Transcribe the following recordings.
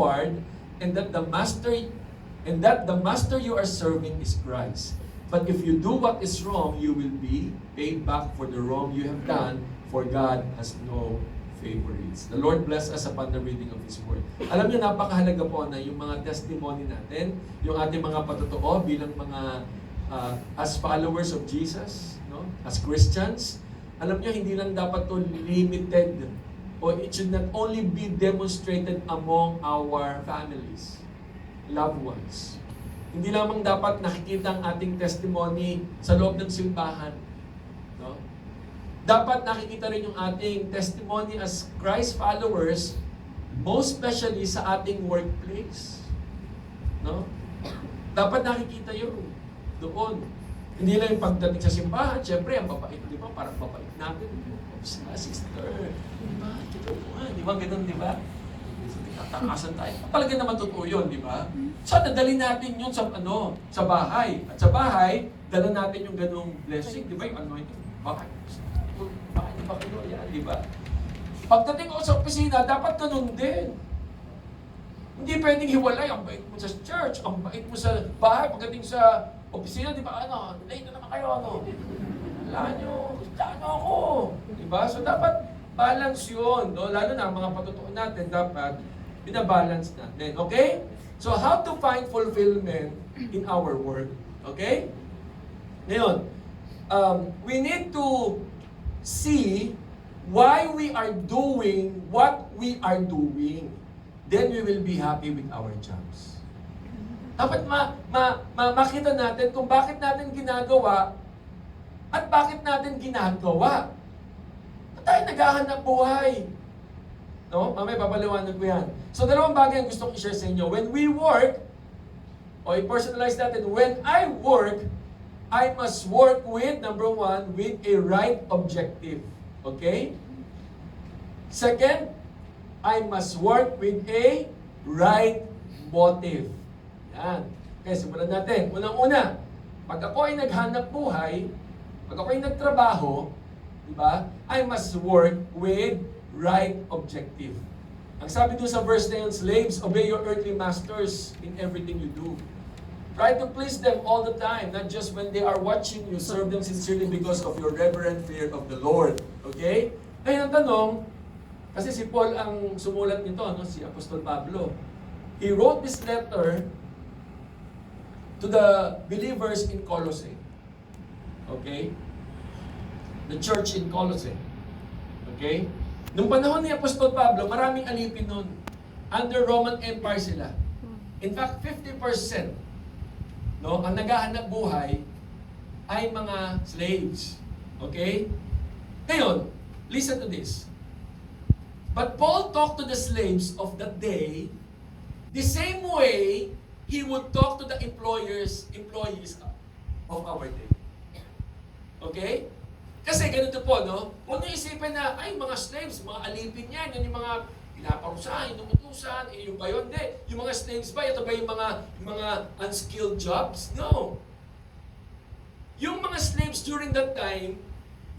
reward, and that the master you are serving is Christ. But if you do what is wrong, you will be paid back for the wrong you have done, for God has no favorites. The Lord bless us upon the reading of His Word. Alam niyo, napakahalaga po na yung mga testimony natin, yung ating mga patotoo bilang mga as followers of Jesus, no? As Christians, alam niyo, hindi lang dapat to limited, or it should not only be demonstrated among our families, loved ones. Hindi lamang dapat nakikita ang ating testimony sa loob ng simbahan. No? Dapat nakikita rin yung ating testimony as Christ followers, most especially sa ating workplace. No? Dapat nakikita yun doon. Hindi lang yung pagdating sa simbahan, syempre, ang babait, di ba? Parang babait natin. Sister, di ba? Di ba? Ganun, di ba? Tatakasan tayo. Talaga naman totoo yun, di ba? So, dadalhin natin yun sa, sa bahay. At sa bahay, dala natin yung ganung blessing, di ba? Yung anointing. Bakit ba kayo? Yan, di ba? Pagdating ko sa opisina, dapat ganun din. Hindi pwedeng hiwalay. Ang bait mo sa church, ang bait mo sa bahay. Pagdating sa opisina, di ba? Late na naman kayo, Wala nyo, kristyano ako. Di ba? So, dapat balance yun. No? Lalo na ang mga patutuo natin, dapat binabalance natin. Okay? So, how to find fulfillment in our work? Okay? Ngayon, we need to see why we are doing what we are doing. Then we will be happy with our jobs. Dapat makita natin kung bakit natin ginagawa at bakit natin ginagawa. Ba't tayo naghahanap buhay? No? Mamaya papaliwanag ko yan. So, dalawang bagay ang gusto kong i-share sa inyo. When we work, o i-personalize natin, when I work, I must work with, number one, with a right objective. Okay? Second, I must work with a right motive. Yan. Okay, simulan natin. Unang-una, pag ako ay naghanap buhay, pag ako ay nagtrabaho, di ba, I must work with right objective. Ang sabi doon sa verse na yun, slaves, obey your earthly masters in everything you do. Try to please them all the time, not just when they are watching you. Serve them sincerely because of your reverent fear of the Lord. Okay? Ngayon ang tanong, kasi si Paul ang sumulat nito, si Apostol Pablo. He wrote this letter to the believers in Colossae. Okay? The church in Colossae. Okay? Nung panahon ni Apostol Pablo, maraming alipin nun. Under Roman Empire sila. In fact, 50% ang naghahanap buhay ay mga slaves. Okay? Ngayon, listen to this. But Paul talked to the slaves of that day the same way he would talk to the employees of our day. Okay? Kasi ganito po, Kung naisipin na, ay, mga slaves, mga alipin yan, yan yung mga pinaparusahan, inuutusan, yung ba yun? Hindi. Yung mga slaves ba, ito ba yung mga unskilled jobs? No. Yung mga slaves during that time,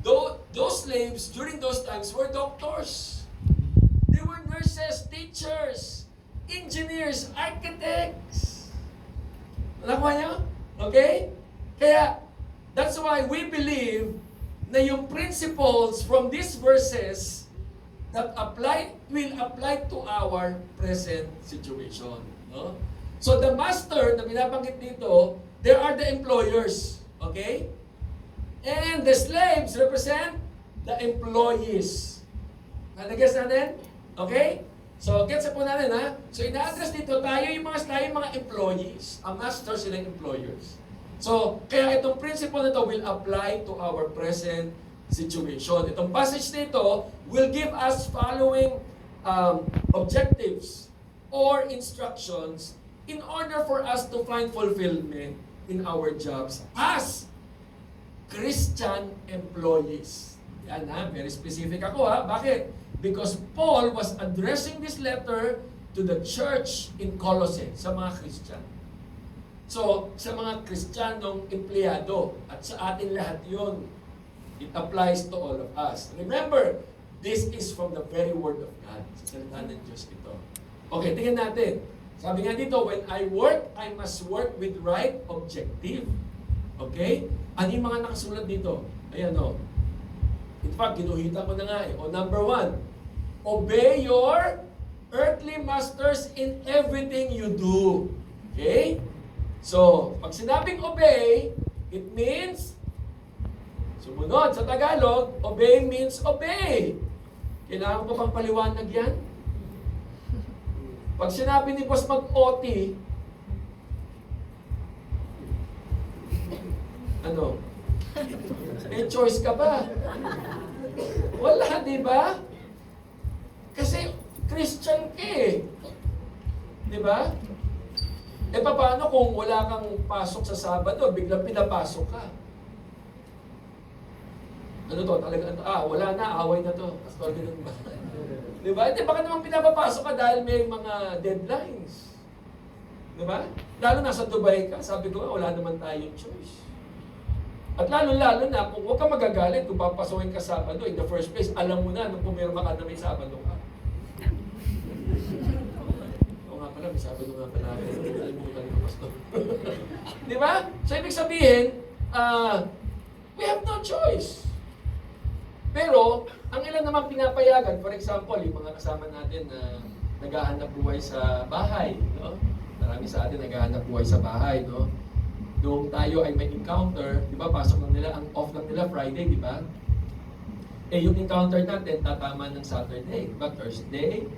those slaves during those times were doctors. They were nurses, teachers, engineers, architects. Nakuha niyo? Okay? Kaya, that's why we believe na yung principles from these verses that will apply to our present situation. No? So the master na binabanggit dito, they are the employers. Okay? And the slaves represent the employees. Nag-guess natin? Okay? So, gets po natin, ha? So, ina-address dito, tayo yung mga employees. Ang master sila yung employers. So, kaya itong principle nito will apply to our present situation. Itong passage nito will give us following objectives or instructions in order for us to find fulfillment in our jobs as Christian employees. Yan ha, very specific ako ha. Bakit? Because Paul was addressing this letter to the church in Colossae, sa mga Christian. So, sa mga Kristiyanong empleyado, at sa atin lahat yun, it applies to all of us. Remember, this is from the very Word of God. Sa salita ng Diyos ito. Okay, tingnan natin. Sabi nga dito, when I work, I must work with right objective. Okay? Ano yung mga nakasulat dito? Ayan o. In fact, ginuhita ko na nga eh. O number 1, obey your earthly masters in everything you do. Okay? So, pag sinabing obey, it means, sumunod sa Tagalog, obey means obey. Kailangan ko pang paliwanag yan? Pag sinabi ni boss mag-OT, ano? May choice ka ba? Wala, di ba? Kasi Christian ka eh. Di ba? E paano kung wala kang pasok sa Sabado, biglang pinapasok ka? Ano to? Talaga, wala na, away na to. Pastor, ganun ba? Di ba? Di baka naman pinapapasok ka dahil may mga deadlines. Di ba? Lalo nasa Dubai ka, sabi ko, wala naman tayong choice. At lalo-lalo na, kung huwag ka magagalit kung papasokin ka Sabado, in the first place, alam mo na nung pumirma ka na may Sabado ka. Oo nga pala, may Sabado nga pala. Kalimutan ko, Pastor. Di ba? So, ibig sabihin, we have no choice. Pero, ang ilan naman pinapayagan, for example, yung mga kasama natin na naghahanap buhay sa bahay, no? Marami sa atin naghahanap buhay sa bahay, no? Noong tayo ay may encounter, di ba, pasok lang nila, ang off lang nila Friday, di ba? Eh, yung encounter natin, tatama ng Saturday, di ba? Thursday,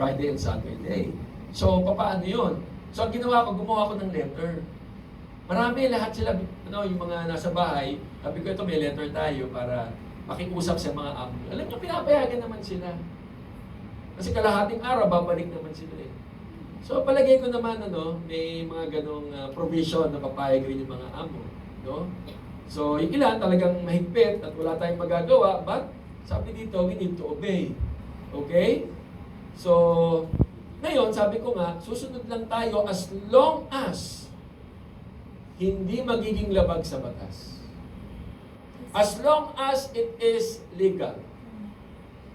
Friday, and Saturday. So, paano yun? So, ang ginawa ko, gumawa ko ng letter. Marami, lahat sila, yung mga nasa bahay, sabi ko, ito may letter tayo para makiusap sa mga amo. Alam nyo, pinapayagan naman sila. Kasi kalahating araw, babalik naman sila eh. So, palagay ko naman, may mga ganong provision na papayag rin yung mga amo. No? So, yung ilan talagang mahigpit at wala tayong magagawa, but sabi dito, we need to obey. Okay? So, ngayon, sabi ko nga, susunod lang tayo as long as hindi magiging labag sa batas. As long as it is legal.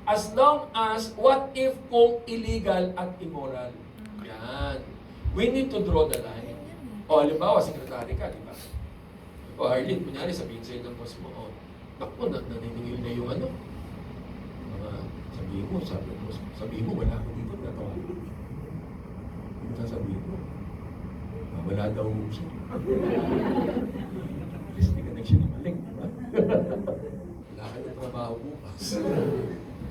As long as, what if kung illegal at immoral? Yan. We need to draw the line. O, halimbawa, sekretary ka, di ba? O, Arlene, kunyari, sabihin sa'yo ng boss mo, naku, naniningil na yung sabihin mo, wala ako dito, natawa. Ano sasabihin mo? Wala daw siya. At least, hindi ka nagsinamaling, di ba? Wala ka ng trabaho bukas.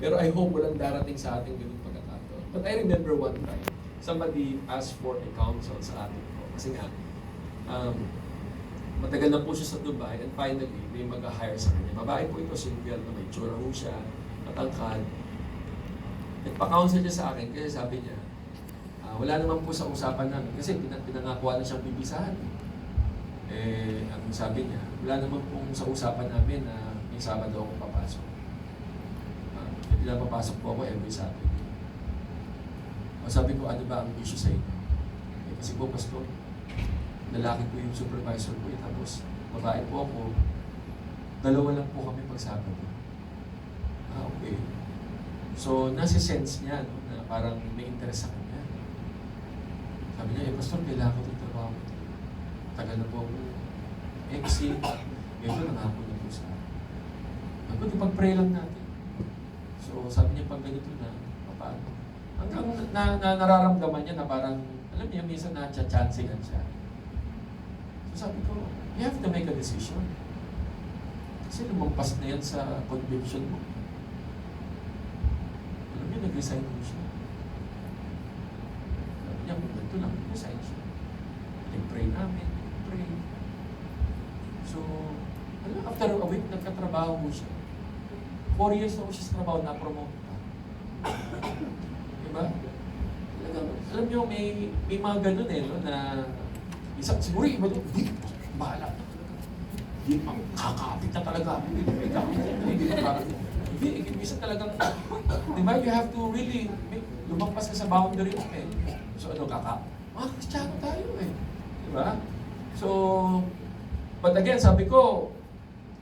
Pero I hope walang darating sa ating ganun pagkakataon. But I remember one time, somebody asked for a counsel sa atin po. Kasi nga, matagal na po siya sa Dubai and finally, may mag-hire sa kanya. Babae po ito, single na may tsura ho siya, matangkad. Nagpa-counsel siya sa akin kasi sabi niya, wala naman po sa usapan namin kasi pinangakuha na siyang bibisahan. Eh, ang sabi niya, wala naman pong sa usapan namin na may Sabado ako papasok. Pinapapasok po ako every Saturday. Sabi ko, ano ba ang issue sa inyo? Eh, kasi po, Pastor, lalaki po yung supervisor ko, tapos babae po ako, dalawa lang po kami pag Sabado. Okay. So, nasi-sense niya, na parang may interest sa kanya. Sabi niya, Pastor, kailangan ko itong trabaho ko. Tagal na po ako exit. Ito, nangako na po sa akin. Sabi ko, pag-pray lang natin. So, sabi niya, pag ganito na, paano? Hanggang nararamdaman niya na parang, alam niya, minsan na-chancingan siya. So sabi ko, you have to make a decision. Kasi lumampas na yan sa conviction mo. Alam niya, nag-resign mo siya. Sabi niya, kung ganito lang, nag-resign siya. Nag-pray namin, nag-pray. So, after a week, nagkatrabaho mo siya. 4 years na ko siya sa trabaho, na-promote pa. Diba? Alam niyo, may mga ganun na isang siguro iba doon, bahala. Kakapit na talaga. Hindi, minsan talagang, diba, you have to really, lumagpas ka sa boundary mo eh. So Kristiyano tayo eh. Diba? So, but again, sabi ko,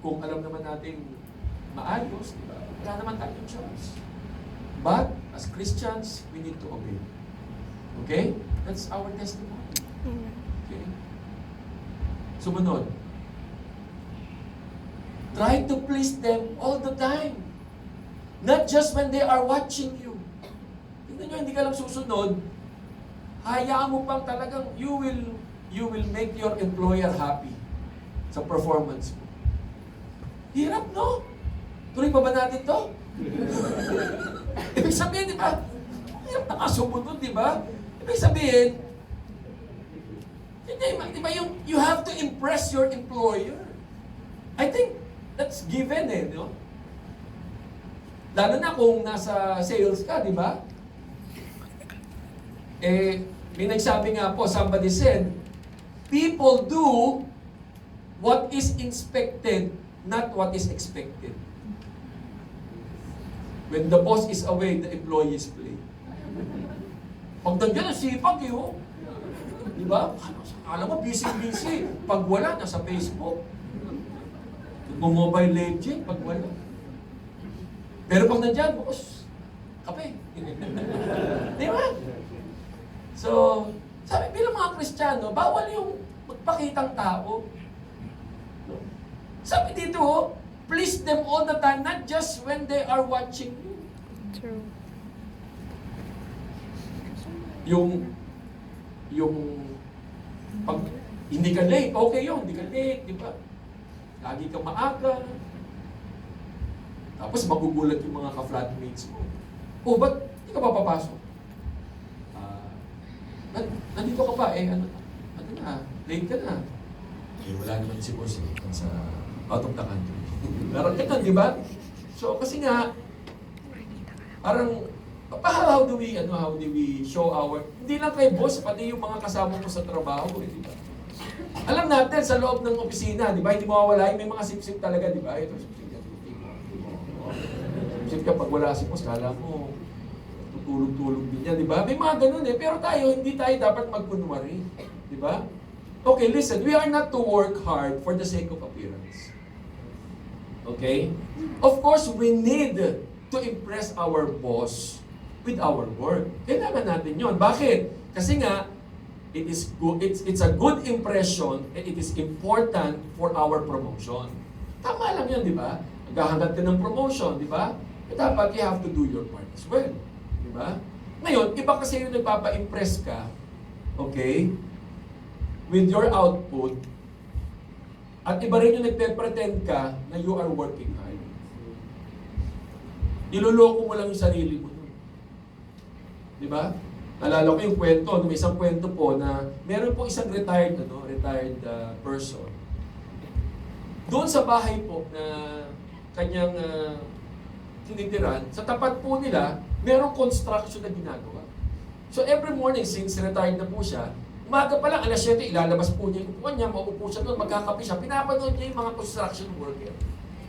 kung alam naman natin maayos, diba, wala naman tayong choice. But, as Christians, we need to obey. Okay? That's our testimony. Okay? Sumunod. Try to please them all the time. Not just when they are watching you. Tignan nyo, hindi ka lang susunod, hayaan mo pang talagang you will make your employer happy sa performance mo. Hirap, no? Tuloy pa ba natin to? Ibig sabihin, di ba? Hirap na sumunod, di ba? Ibig sabihin, di ba you have to impress your employer. I think that's given no? Lalo na kung nasa sales ka, di ba? May nagsabi nga po, somebody said, people do what is expected, not what is expected. When the boss is away, the employees play. Pag nandiyan, sipag oh. Di ba? Alam mo, busy-busy. Pag wala, nasa Facebook. Mobile Legend, pag wala. Pero pag nandiyan, boss, kape. Di ba? So, sabi bilang mga Kristiyano, bawal yung magpakitang tao. Sabi dito, please them all the time, not just when they are watching you. True. Yung pag hindi ka late, okay yun, hindi ka late, di ba? Lagi kang maaga. Tapos magugulat yung mga ka-flatmates mo. Oh, ba't hindi ka pa papasok? Nandito ka pa, ano na, late ka na. Wala naman si boss sa out of the country. Parang ganun, di ba? So, kasi nga, parang, how do we show our, hindi lang kay boss, pati yung mga kasama mo sa trabaho, di ba? Alam natin, sa loob ng opisina, di ba, hindi mawawala, may mga sip-sip talaga, di ba? Ito, sip kapag wala si boss, kala mo, tutulog-tulog din niya, di ba? May mga ganun pero tayo, hindi tayo dapat magkunwari, di ba? Okay, listen, we are not to work hard for the sake of appearance. Okay? Of course, we need to impress our boss with our work. Kailangan natin yon. Bakit? Kasi nga, it is good, it's a good impression and it is important for our promotion. Tama lang yun, di ba? Naghahanap ka ng promotion, di ba? Dapat you have to do your part as well. Di ba? Ngayon, iba kasi yung nagpapa-impress ka, okay, with your output, at iba rin yung nagpe-pretend ka na you are working hard. Niloloko mo lang yung sarili mo. Di ba? Nalala ko yung kwento, may isang kwento po na meron po isang retired person. Doon sa bahay po na kanyang tinitiran, sa tapat po nila, merong construction na ginagawa. So every morning, since retired na po siya, umaga pa lang, alas 7, ilalabas po niya yung upuan niya, mauupo siya doon, magkakape siya, pinapanood niya yung mga construction worker.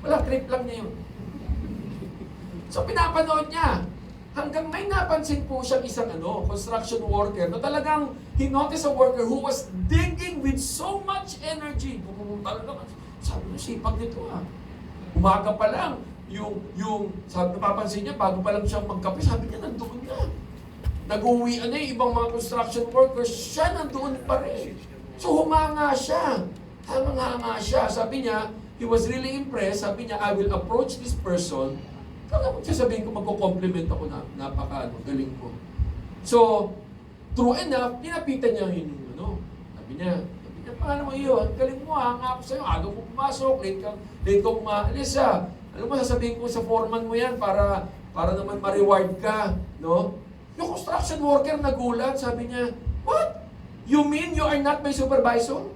Wala, trip lang niya yun. So pinapanood niya. Hanggang may napansin po siyang isang construction worker na talagang he noticed a worker who was digging with so much energy. Talagang, sabi niya, sipag nito Umaga pa lang, sabi, napapansin niya, bago pa lang siyang magkape, sabi niya, nandoon na. Nag-uwian na yung ibang mga construction workers, siya nandoon pa rin. So humanga siya. Hamang-hanga siya. Sabi niya, he was really impressed. Sabi niya, I will approach this person. Sabihin ko, magko-compliment ako na galing ko. So, true enough, pinapitan niya yun Sabi niya, paano mo yun? Galing mo nga ako sa'yo. Agaw mo pumasok, late ka umaalis Alam mo, sasabihin ko sa foreman mo yan para naman ma-reward ka. No? Yung construction worker nagulat, sabi niya, what? You mean you are not my supervisor?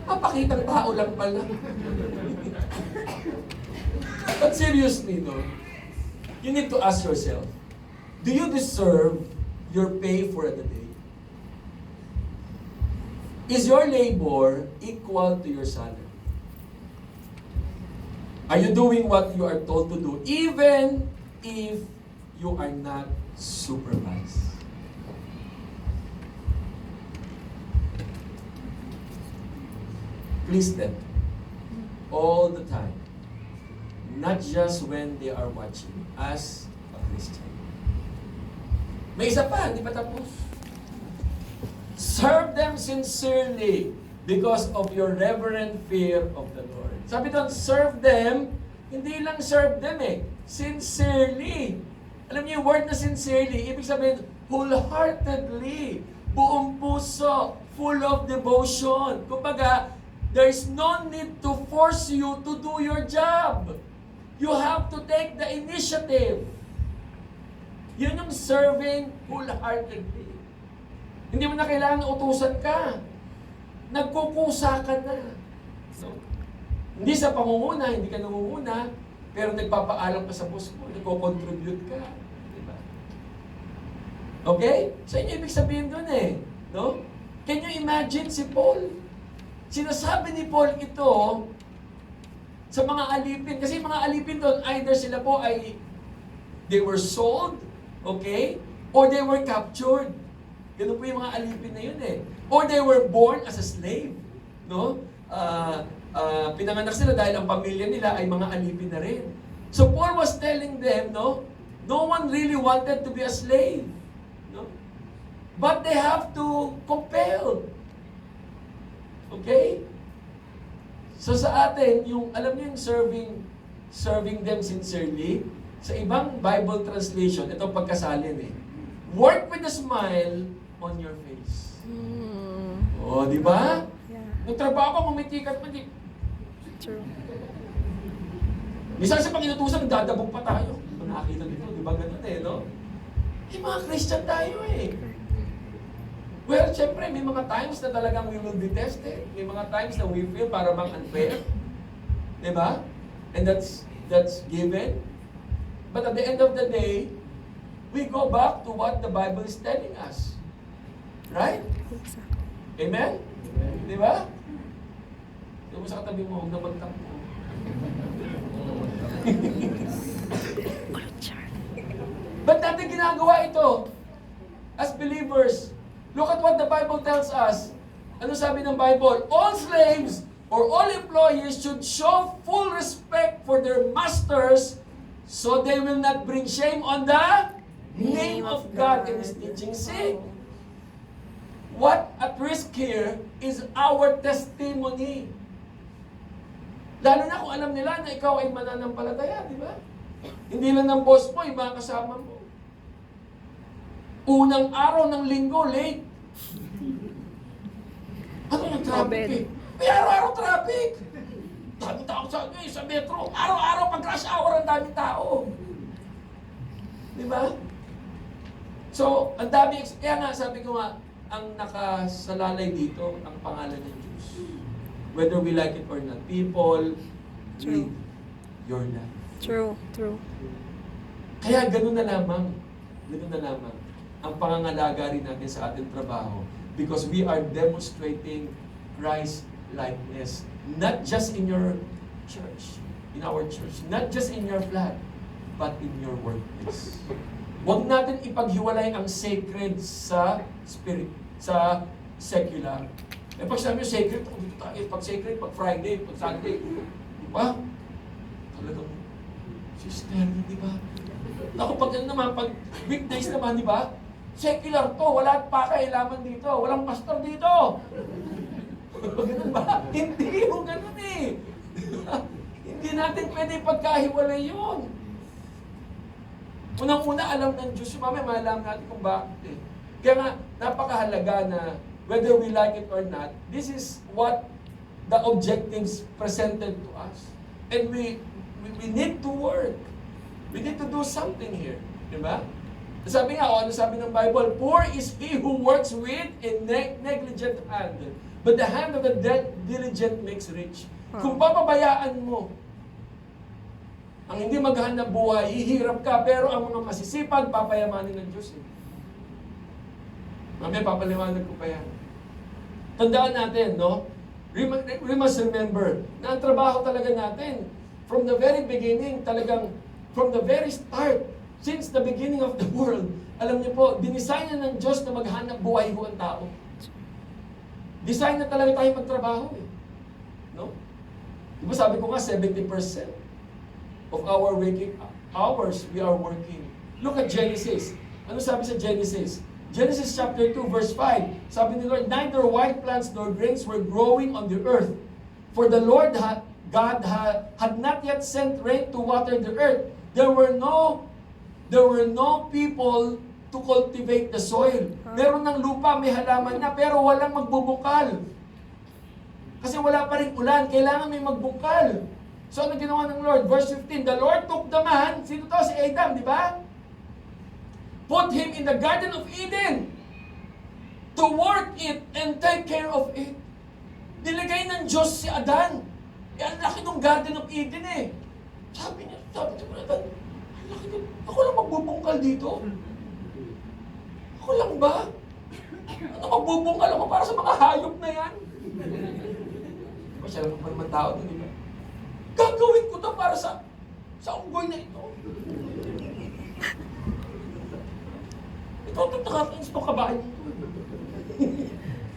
Mapakitang tao lang pala. But seriously, you need to ask yourself, do you deserve your pay for the day? Is your labor equal to your salary? Are you doing what you are told to do, even if you are not supervised? Please them all the time. Not just when they are watching as a Christian. May isa pa, hindi pa tapos. Serve them sincerely because of your reverent fear of the Lord. Sabi doon, serve them, hindi lang serve them sincerely. Alam niyo yung word na sincerely, ibig sabihin, wholeheartedly, buong puso, full of devotion. Kumbaga, there is no need to force you to do your job. You have to take the initiative. Yun yung serving wholeheartedly. Hindi mo na kailangan utusan ka. Nagkukusa ka na. So, hindi sa pangunguna, hindi ka nangunguna, pero nagpapaalam ka sa boss mo, nagko-contribute ka. Diba? Okay? So, yun yung ibig sabihin doon no? Can you imagine si Paul? Sinasabi ni Paul ito sa mga alipin. Kasi mga alipin doon, either sila po ay they were sold, okay? Or they were captured. Ganun po yung mga alipin na yun Or they were born as a slave. No? Pinanganak sila dahil ang pamilya nila ay mga alipin na rin. So Paul was telling them, no one really wanted to be a slave. No? But they have to compel. Okay? So sa atin, alam niyo yung serving them sincerely, sa ibang Bible translation, ito pagkasalin work with a smile on your face. Oh, di ba? Yeah. Nagtrabaho ka, mumitikat pa di. True. Minsan sa Panginoon, dadabog pa tayo. Nakakita dito, di ba ganun no? Mga Christian tayo Well, syempre, may mga times na talagang we will be tested. May mga times na we feel para bang unfair. Di ba? And that's given. But at the end of the day, we go back to what the Bible is telling us. Right? Amen? Di ba? Di mo sa katabi mo, huwag na magtakbo. Ba't natin ginagawa ito? As believers, look at what the Bible tells us. Ano sabi ng Bible? All slaves or all employees should show full respect for their masters so they will not bring shame on the name of God in His teaching. See? What at risk here is our testimony. Lalo na kung alam nila na ikaw ay mananampalataya, di ba? Hindi lang ng boss mo, yung mga kasama mo. Unang araw ng linggo, late. Ano yung traffic May araw-araw traffic. Daming tao sa metro. Araw-araw pag rush hour, ang daming tao. Di ba? So, ang dami, kaya nga sabi ko nga, ang nakasalalay dito, ang pangalan ng Diyos. Whether we like it or not, people live your life. True. Kaya ganun na lamang ang pangangalaga rin natin sa ating trabaho because we are demonstrating Christ likeness, not just in your church, in our church, not just in your flat, but in your workplace. Huwag natin ipaghiwalay ang sacred sa spirit, sa secular. Pag sabi nyo sacred, dito tayo. Pag sacred, pag Friday, pag Sunday. Di ba? Talagang, sister, di ba? Ako pag weekdays naman, di ba? Secular to, wala pa kailaman dito. Walang pastor dito. Ganun ba? Hindi mo ganun Hindi natin pwede pagkahiwalay yun. Unang-una, alam ng Diyos. Mamaya, malaman natin kung bakit Kaya nga, napakahalaga na whether we like it or not, this is what the objectives presented to us. And we need to work. We need to do something here. Diba? Sabi nga, ano sabi ng Bible? Poor is he who works with a negligent hand. But the hand of the diligent makes rich. Kung papabayaan mo, ang hindi maghanap buhay, hihirap ka, pero ang mga masisipag, papayamanin ng Diyos. Mamaya, papaliwanag ko pa yan. Tandaan natin, no? We must remember na ang trabaho talaga natin, from the very beginning, talagang, from the very start, since the beginning of the world, alam niyo po, dinisign na ng Diyos na maghanap buhay ho ang tao. Design na talaga tayo magtrabaho. No? Diba sabi ko nga, 70% of our waking hours, we are working. Look at Genesis. Ano sabi sa Genesis? Genesis chapter 2, verse 5. Sabi ni Lord, neither wild plants nor grains were growing on the earth. For the Lord God had not yet sent rain to water the earth. There were no people to cultivate the soil. Meron ng lupa, may halaman na, pero walang magbubungkal. Kasi wala pa rin ulan, kailangan may magbungkal. So ano ginawa ng Lord? Verse 15, the Lord took the man, sino to? Si Adam, di ba? Put him in the Garden of Eden to work it and take care of it. Nilagay ng Diyos si Adan. Ang laki ng Garden of Eden eh. Sabi niya, ang laki din. Ako lang magbubungkal dito. Ako lang ba? Ano magbubungkal ako para sa mga hayop na yan? Masyadong pa naman tao din, di ba? Gagawin ko to para sa unggoy na ito. Ito nakakainis to kabahay nito.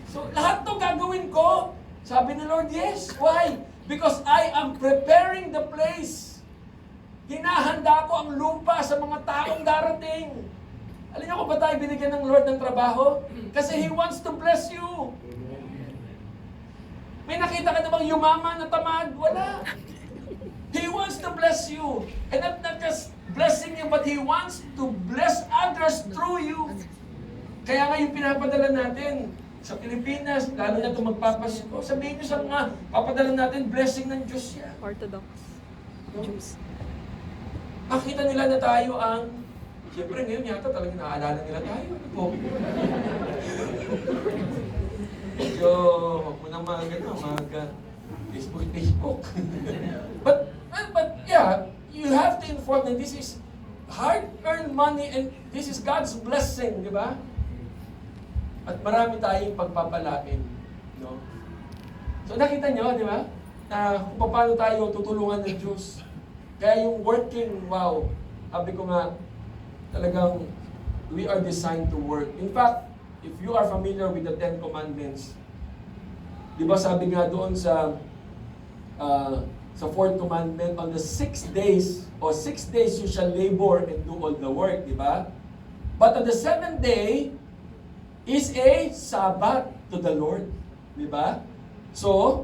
So, lahat to gagawin ko. Sabi ni Lord, yes. Why? Because I am preparing the place. Hinahanda ko ang lupa sa mga taong darating. Alam niyo kung ba tayo binigyan ng Lord ng trabaho? Kasi He wants to bless you. May nakita ka namang yumaman na tamad? Wala. He wants to bless you. And not just blessing you, but He wants to bless others through you. Kaya nga yung pinapadala natin sa Pilipinas, lalo na ito magpapasko, sabihin niyo sa mga papadala natin, blessing ng Diyos yan. Orthodox Jews. Makita nila na tayo ang, siyempre ngayon yata talagang naaalala nila tayo. Ano po? Medyo, huwag mo nang Facebook. But yeah, you have to inform them this is hard-earned money and this is God's blessing, di ba? At marami tayong pagpapalain, no? So nakita nyo, di ba? Na kung paano tayo tutulungan ng Diyos. Kaya yung working, wow, sabi ko nga, talagang we are designed to work. In fact, if you are familiar with the Ten Commandments, di ba sabi nga doon sa fourth commandment, on the 6 days, or 6 days you shall labor and do all the work, di ba? But on the 7th day, is a Sabbath to the Lord. Di ba? So,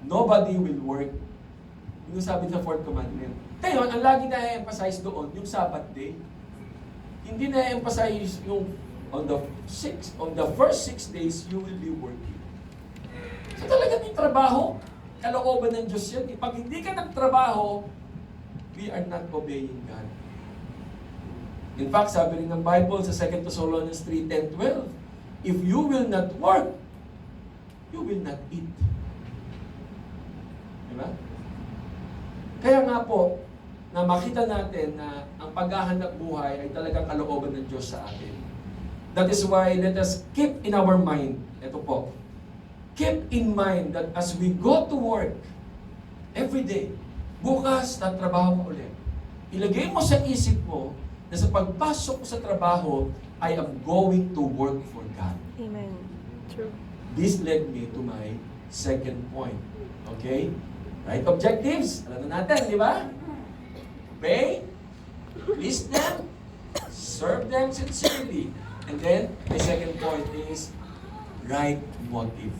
nobody will work. Yung sabi sa fourth commandment. Ngayon, ang lagi na-emphasize doon, yung Sabbath day. Hindi na-emphasize yung on the first 6 days, you will be working. So talaga may trabaho. Kalooban ng Diyos yan. Pag hindi ka nagtrabaho, we are not obeying God. In fact, sabi rin ng Bible sa 2 Thessalonians 3:10-12, if you will not work, you will not eat. Diba? Kaya nga po, na makita natin na ang paghahanap buhay ay talagang kalooban ng Diyos sa atin. That is why let us keep in our mind, ito po, keep in mind that as we go to work every day, bukas tatrabaho ka ulit. Ilagay mo sa isip mo na sa pagpasok sa trabaho, I am going to work for God. Amen. True. This led me to my second point. Okay? Right objectives. Alam na natin, di ba? Obey, please them, serve them sincerely. And then, my second point is right motive.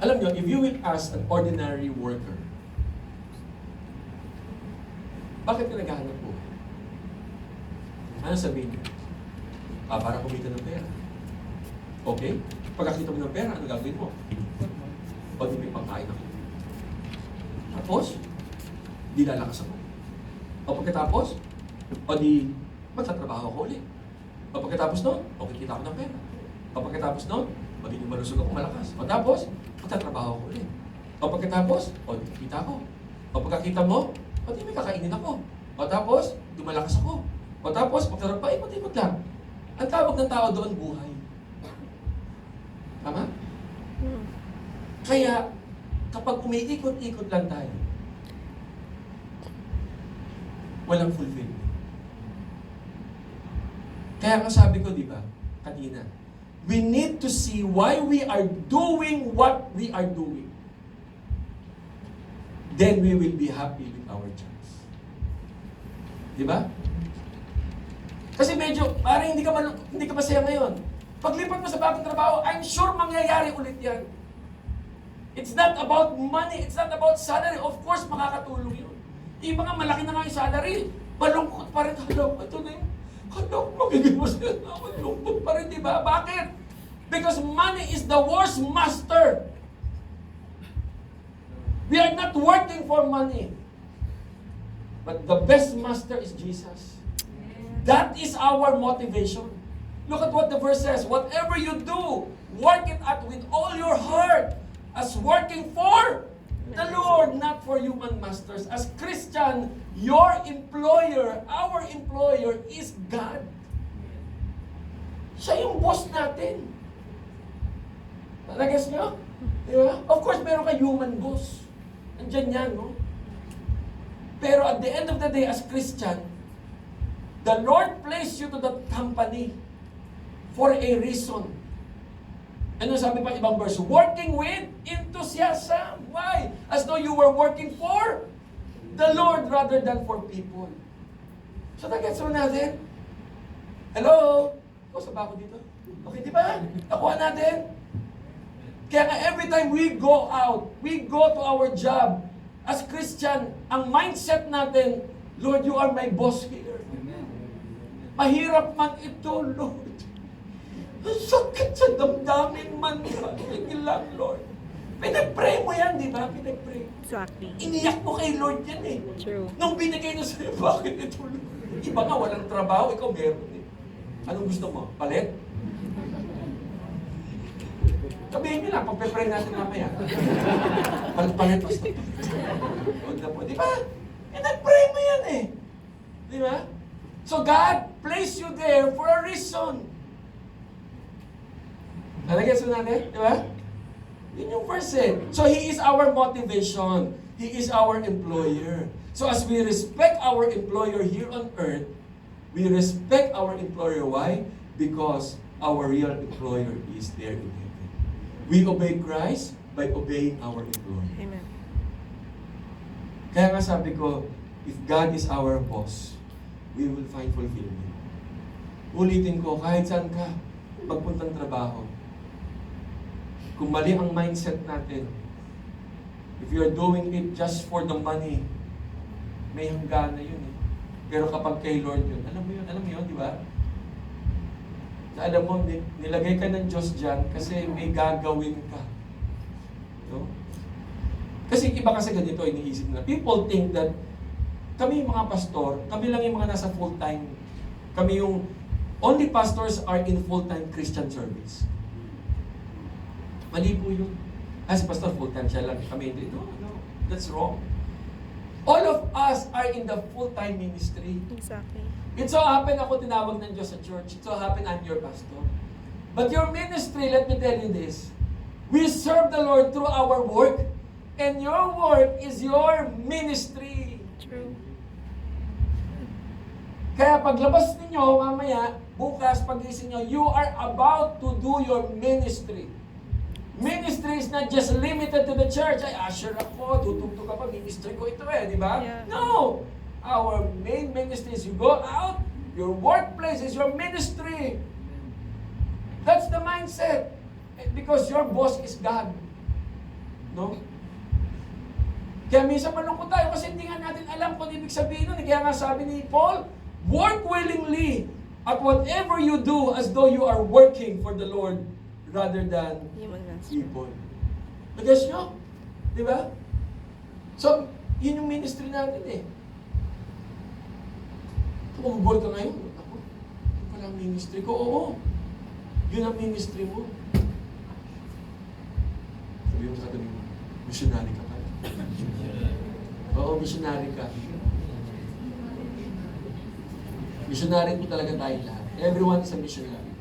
Alam nyo, if you will ask an ordinary worker, bakit ka naghahanap po? Ano sabihin niyo? Para kumita ng pera. Okay? Pagkakita mo ng pera, ano gagawin mo? O di may pangkain ako. Tapos, di lalakas ako. O pagkatapos, o di magtatrabaho ako ulit. O pagkatapos nun, o kikita ako ng pera. O pagkatapos nun, magiging malusog ako malakas. O tapos, magtatrabaho ako ulit. O pagkatapos, o di kikita ako. O pagkakita mo, o di may kakainin ako. O tapos, di malakas ako. O tapos, magtarap pa, ikot-ikot lang. Ang tawag ng tao doon, buhay. Tama? Kaya, kapag umiikot-ikot lang tayo, walang fulfillment. Kaya nga sabi ko, di ba, kanina, we need to see why we are doing what we are doing. Then we will be happy with our choice. Di ba? Kasi medyo, parang hindi ka masaya ngayon. Paglipat mo sa bagong trabaho, I'm sure mangyayari ulit yan. It's not about money, it's not about salary. Of course, makakatulong yun. Yung mga malaki na nga yung salary, malungkot pa rin. Hala, ito na yung, hala, magiging masaya na, malungkot pa rin, di ba? Bakit? Because money is the worst master. We are not working for money. But the best master is Jesus. That is our motivation. Look at what the verse says. Whatever you do, work it out with all your heart as working for the Lord, not for human masters. As Christian, your employer, our employer is God. Siya yung boss natin. Nag-guess nyo? Diba? Of course, meron ka human boss. Andyan yan, no? Pero at the end of the day, as Christian, the Lord placed you to that company for a reason. Ano sabi pa ibang verse? Working with enthusiasm. Why? As though you were working for the Lord rather than for people. So, nag-gets mo natin? Hello? Kusa ba ako dito? Okay, di ba? Nakuha natin? Kaya nga every time we go out, we go to our job, as Christian, ang mindset natin, Lord, you are my boss here. Mahirap man ito, Lord. Ang sakit sa damdamin man. Sige lang, Lord. Pinag-pray mo yan, di ba? Pinag-pray. Exactly. Iniyak mo kay Lord yan eh. True. Nung binigay na sa'yo, bakit ito, Lord? Iba nga, walang trabaho, ikaw meron eh. Anong gusto mo? Palit? Sabihin nyo lang, pagpe-pray natin mamaya. Palit, basta. Huwag na po. Di ba? Pinag-pray mo yan eh. Di ba? So God placed you there for a reason. Nalagyan sa natin? Di ba? Yun yung verse eh. So He is our motivation. He is our employer. So as we respect our employer here on earth, we respect our employer. Why? Because our real employer is there in heaven. We obey Christ by obeying our employer. Amen. Kaya nga sabi ko, if God is our boss, we will find fulfillment. Ulitin ko, kahit saan ka, magpuntang trabaho, kung mali ang mindset natin, if you're doing it just for the money, may hanggan na yun eh. Pero kapag kay Lord yun, alam mo yun, di ba? Alam mo, nilagay ka ng Diyos dyan kasi may gagawin ka. No? Kasi iba kasi ganito, iniisip na. People think that kami mga pastor, kami lang yung mga nasa full-time. Kami yung only pastors are in full-time Christian service. Mali po yun. As pastor, full-time siya lang. Kami hindi. No, that's wrong. All of us are in the full-time ministry. Exactly. It so happen ako tinawag ng Diyos sa church. It so happen I'm your pastor. But your ministry, let me tell you this. We serve the Lord through our work. And your work is your ministry. True. Kaya paglabas ninyo, mamaya, bukas, pag-ising nyo, you are about to do your ministry. Ministry is not just limited to the church. Ay, usher ako, tutugtog ka pa, ministry ko ito di ba? Yeah. No! Our main ministry is you go out, your workplace is your ministry. That's the mindset. Because your boss is God. No? Kaya minsan malungkot tayo kasi hindi nga natin alam kung ibig sabihin nun. Kaya nga sabi ni Paul, work willingly at whatever you do as though you are working for the Lord rather than Human master. people. Nag-guess nyo? Di ba? So, yun yung ministry natin eh. Tumubol ka ngayon. Ako, yun pala ang ministry ko. Oo. Yun ang ministry mo. Sabi mo sa katabi mo, missionary ka pala. Oo, missionary ka. Missionary po talaga tayo lahat. Everyone is a missionary.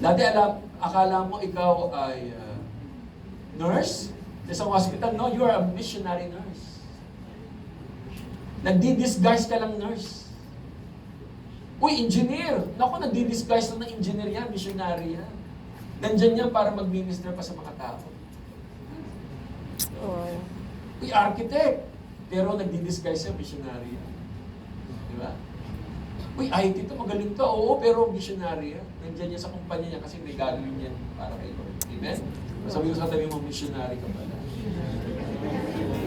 Dati akala mo ikaw ay nurse sa isang hospital. No, you are a missionary nurse. Nagdi-disguise ka lang nurse. Uy, engineer! Naku, nagdi-disguise lang na engineer yan, missionary yan. Nandyan yan para mag-minister pa sa mga tao. Wow. Uy, architect! Pero nagdi-disguise yan, missionary yan. Di ba? Uy, IT to, magaling to. Oo, pero missionary yan. Nandiyan yan sa kumpanya niya kasi may gagawin yan para kay Lord. Amen? Sabi ko sa tabi mo, missionary ka pala.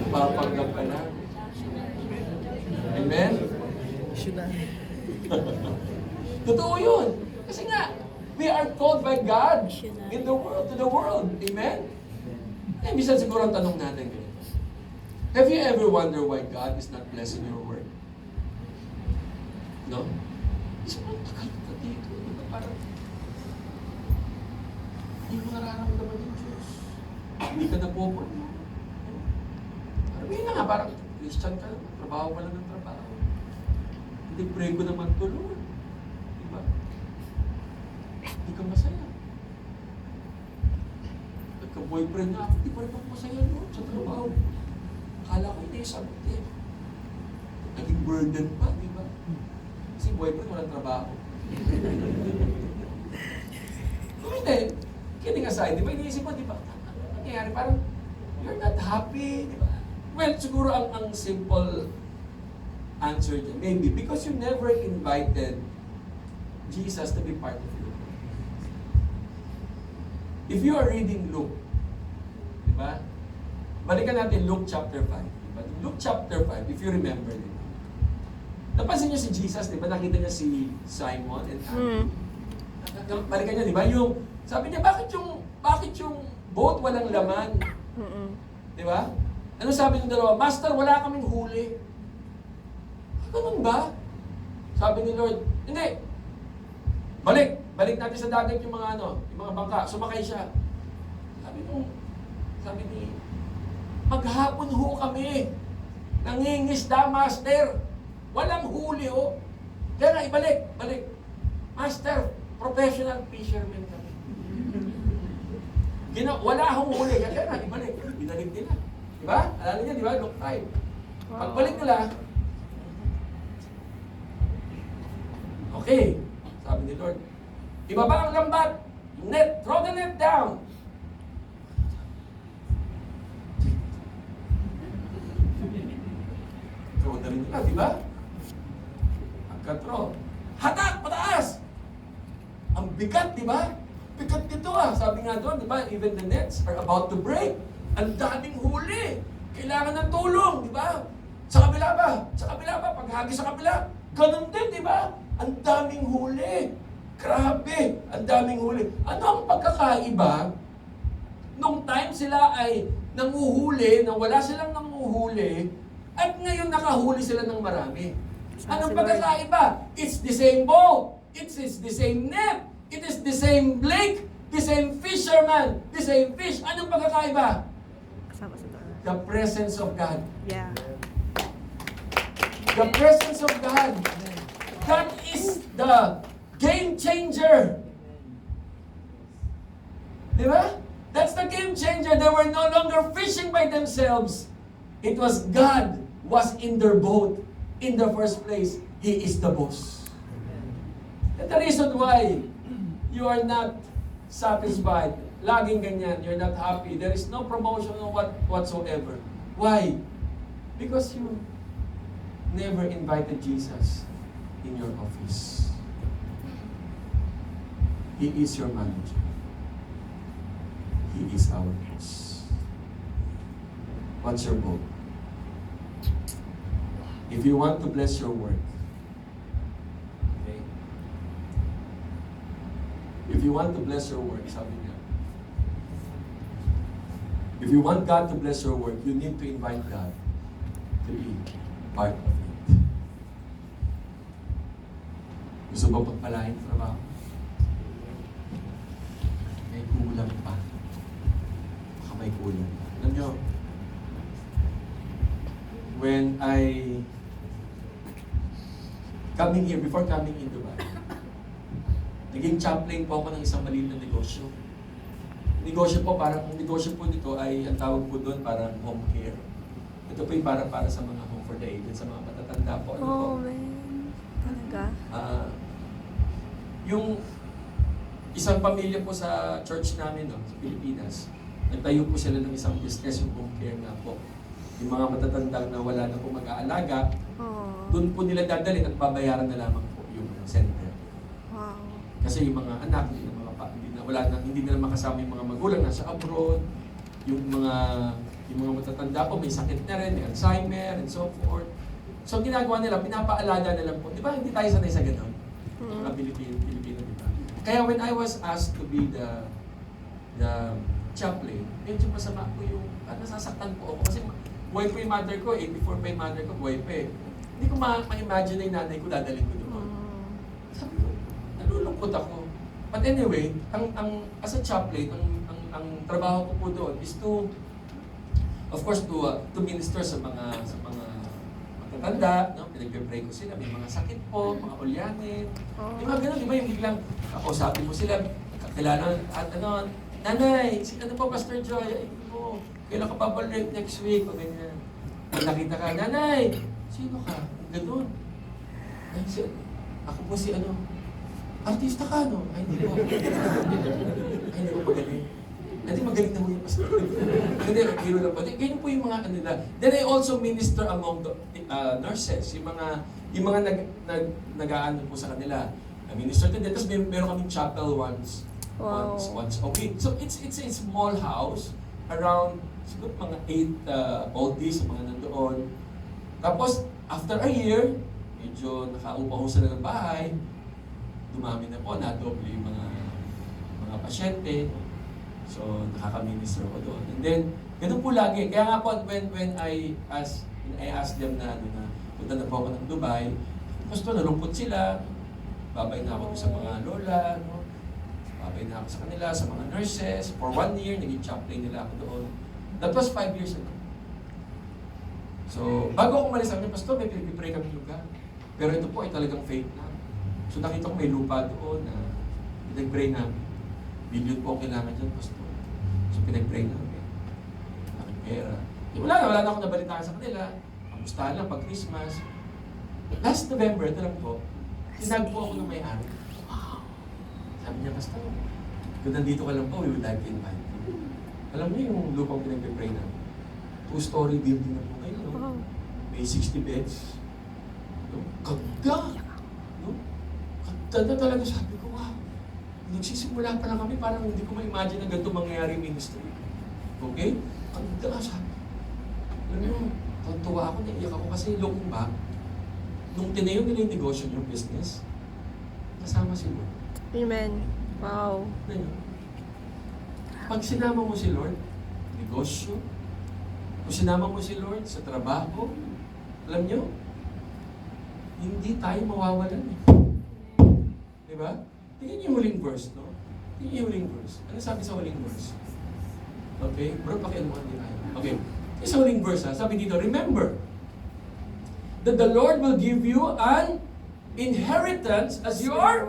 Papanggap ka na. Amen? Missionary. Totoo yun. Kasi nga, we are called by God in the world, to the world. Amen? Eh, minsan siguro ang tanong natin ganito. Have you ever wondered why God is not blessing your work? No? Isa mo, tagal ka dito. Diba? Parang, hindi mo nararamdaman ng Diyos. Hindi ka napoporno. Parang yun na nga, parang Christian ka, trabaho ka lang ng trabaho. Hindi pray ko naman to, Lord. Diba? Hindi ka masaya. Nagka-boyfriend na ako, hindi pa rin ako masaya, Lord, sa trabaho. Akala ko hindi sagot eh. Naging burden pa, di ba? Kasi boyfriend walang trabaho. Kung hindi, kidding aside, di ba? Iniisip mo, di ba? Ano nangyayari? Parang, you're not happy, di ba? Well, siguro ang simple answer dyan, maybe, because you never invited Jesus to be part of you. If you are reading Luke, di ba? Balikan natin Luke chapter 5. Diba? Luke chapter 5, if you remember it. Napansin niyo si Jesus, di ba? Nakita niya si Simon and Andrew. Balikan niyo, di ba? Yung, sabi niya, bakit yung boat walang laman? Di ba? Ano sabi ng dalawa? Master, wala kaming huli. Ganun ba? Sabi ni Lord, hindi. Balik natin sa dagat yung mga yung mga bangka. Sumakay siya. Sabi ni, maghapon ho kami. Nangingisda, Master. Walang huli ho. Kaya nga, balik. Master, professional fisherman kami. Wala akong huli. Kaya nga, ibalik. Binalik nila. Diba? Alala niya, diba? Look time. Pagbalik nila, okay. Sabi ni Lord, ibaba ang lambat. Yung net, throw the net down. Throw na rin nila, diba? Pagka-throw. Hatak, pataas! Ang bigat, diba? Bigat nito Sabi nga doon, diba? Even the nets are about to break. Ang daming huli. Kailangan ng tulong, diba? Sa kabila ba? Paghagi sa kabila. Ganun din, diba? Ang daming huli. Grabe, ang daming huli. Ano ang pagkakaiba? Nung time sila ay nanguhuli, nang wala silang nanguhuli, at ngayon nakahuli sila ng marami. Anong pagkakaiba? It's the same boat. It is the same net. It is the same lake. The same fisherman. The same fish. Anong pagkakaiba? The presence of God. Yeah. The presence of God. That is the game changer. Diba? That's the game changer. They were no longer fishing by themselves. It was God was in their boat in the first place. He is the boss. And the reason why you are not satisfied, laging ganyan, you're not happy, there is no promotion or whatsoever. Why? Because you never invited Jesus in your office. He is your manager. He is our boss. What's your goal? If you want to bless your work, okay? If you want to bless your work, sabi niya, if you want God to bless your work, you need to invite God to be part of it. Gusto mo pagpalain sa trabaho? May kulang pa. Baka may kulang pa. Alam nyo, when I coming here, before coming in Dubai, naging chaplain po ako ng isang maliit na negosyo. Negosyo po, parang ang negosyo po nito ay, ang tawag po doon, parang home care. Ito po yung para sa mga home for the aged, sa mga matatanda po. Ano po? man. Talaga? Yung isang pamilya po sa church namin, sa Pilipinas, nagtayo po sila ng isang business, yung home care nga po. Yung mga matatandang na wala na po mag-aalaga, doon po nila dadalhin at babayaran na lamang po yung center. Wow. Kasi yung mga anak, hindi na makasama yung mga magulang nasa abroad, yung mga matatanda po, may sakit na rin, may Alzheimer, and so forth. So, ginagawa nila, pinapaalaga na lang po. Di ba, hindi tayo sanay sa ganun? Mga Pilipino, di ba? Kaya when I was asked to be the chaplain, medyo masama po yung, nasasaktan po ako. Kasi buhay po yung mother ko, 84 pa yung mother ko, buhay pa eh. Hindi ko ma-imagine na yung nanay ko, dadalhin ko doon. Sabi ko, nalulungkot ako. But anyway, as a chaplain, ang trabaho ko po doon is to, of course, to minister sa mga matatanda, no? Pinag-pray ko sila, may mga sakit po, mga ulyanin. Yung mga ganun, di ba, yung biglang kausapin mo sila, kakilala, at nanay, ano po, Pastor Joy, ay mo, kailan ka babalik next week, o ganyan. Pag nakita ka, nanay, sino ka? Ganun. Ay, ako po si artista ka, no? Ay, hindi po. Ay, hindi po magaling. Hindi magaling na mo yung pastor. Hindi, hero lang po. Ganyan po yung mga nila. Then I also minister among the nurses, yung mga nag-aano po sa kanila. I minister to them. Tapos meron kaming chapel once a week. So it's a small house around siguro mga 8 oldies, mga nandoon. Tapos after a year, medyo nakaupa ko sila ng bahay. Dumami na po, na-double yung mga pasyente. So, nakaka-minister ko doon. And then, ganun po lagi. Kaya nga po, when I asked them na punta na po ako ng Dubai, gusto, nalungkot sila. Babay na ako sa mga lola, no? Babay na ako sa kanila, sa mga nurses. For 1 year, naging chaplain nila ako doon. That was 5 years ago. So, bago ako umalis, sabi niya, Pastor, may pinag-pray kami lugar. Pero ito po ay talagang faith na. So, nakita ko may lupa doon na pinag-pray namin. Billion po kailangan dyan, Pastor. So, pinag-pray namin. Laking pera. Wala na akong nabalitaan sa kanila. Kamusta lang pag Christmas. Last November, ito lang po, tinag po ako ng may-ari. Sabi niya, Pastor, kung nandito ka lang po, we would like to invite you. Alam niyo yung lupang pinag-pray namin? 2-story building na po ngayon. No? May 60 beds. No? Ganda! No? Ganda talaga, sabi ko, wow. Nagsisimula pa lang kami, parang hindi ko ma-imagine na ganito mangyayari ministry. Okay? Ang ganda, sabi. Alam niyo, tuwa ako, naiyak ako kasi looking back, nung tinayo nila yung negosyo yung business, kasama si Lord. Amen. Wow. Pag sinama mo si Lord, negosyo, kung sinama mo si Lord sa trabaho, alam niyo, hindi tayo mawawalan eh. Diba? Tingnan niyo yung huling verse, no? Tingnan niyo yung huling verse. Ano sabi sa huling verse? Okay? Bro, pakialuhan din tayo. Okay. Sa huling verse, sabi dito, remember that the Lord will give you an inheritance as your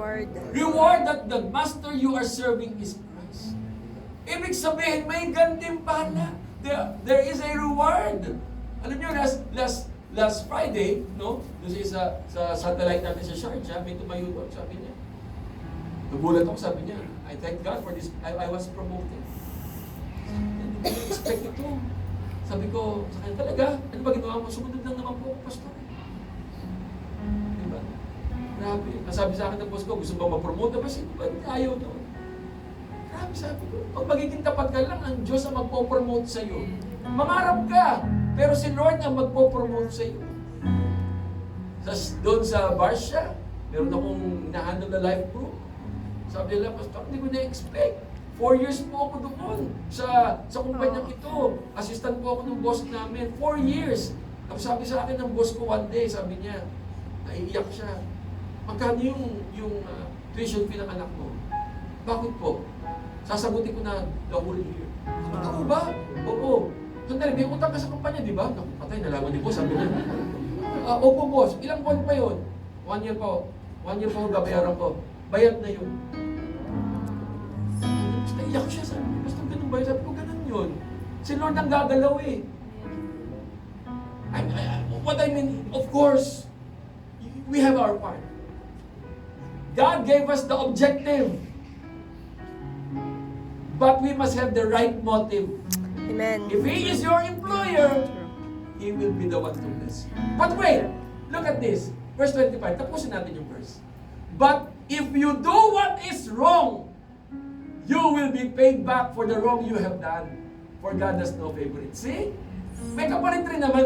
reward that the master you are serving is Christ. Ibig sabihin, may gantimpala. There is a reward. Alam niyo, last Friday, no? Doon sa satellite natin sa Sharjah, may tumayo doon, sabi niya. Nagulat ako, sabi niya, I thank God for this. I was promoted. Hindi ko expect ito. Sabi ko, sa kanya talaga, ano ba ginawa mo? Sumunod lang naman po ako, Pastor. Diba? Grabe. Nasabi sa akin ng boss ko, gusto ba ma-promote? Diba? Sino ba? Ayaw doon. Grabe, sabi ko. Pag magiging tapat ka lang, ang Diyos ang magpo-promote sa'yo. Mangarap ka, pero si Lord ang magpo-promote sa'yo. Doon sa Barsha, meron akong na-handle na life group. Sabi nila, Pastor, hindi ko na-expect. 4 years po ako doon sa kumpanyang ito. Assistant po ako ng boss namin. 4 years. Tapos sabi sa akin ng boss ko one day, sabi niya, naiiyak siya. Magkano yung tuition fee ng anak mo? Bakit po? Sasagutin ko na the whole year. Ako ba? Oo. Sandali, may utang ka sa kumpanya, di ba? Naku, patay, nalaman ni boss, sabi niya. Opo, boss. Ilang buwan pa yun? 1 year pa. 1 year pa ako, babayaran ko. Bayad na yun. Basta iyak siya, sabi niya. Basta ganun ba yun? Sabi ko, ganun yun. Si Lord ang gagalaw eh. What I mean, of course, we have our part. God gave us the objective. But we must have the right motive. Amen. If He is your employer, He will be the one to bless you. But wait, look at this. Verse 25. Tapusin natin yung verse. But if you do what is wrong, you will be paid back for the wrong you have done. For God has no favorite. See? May kapalit rin naman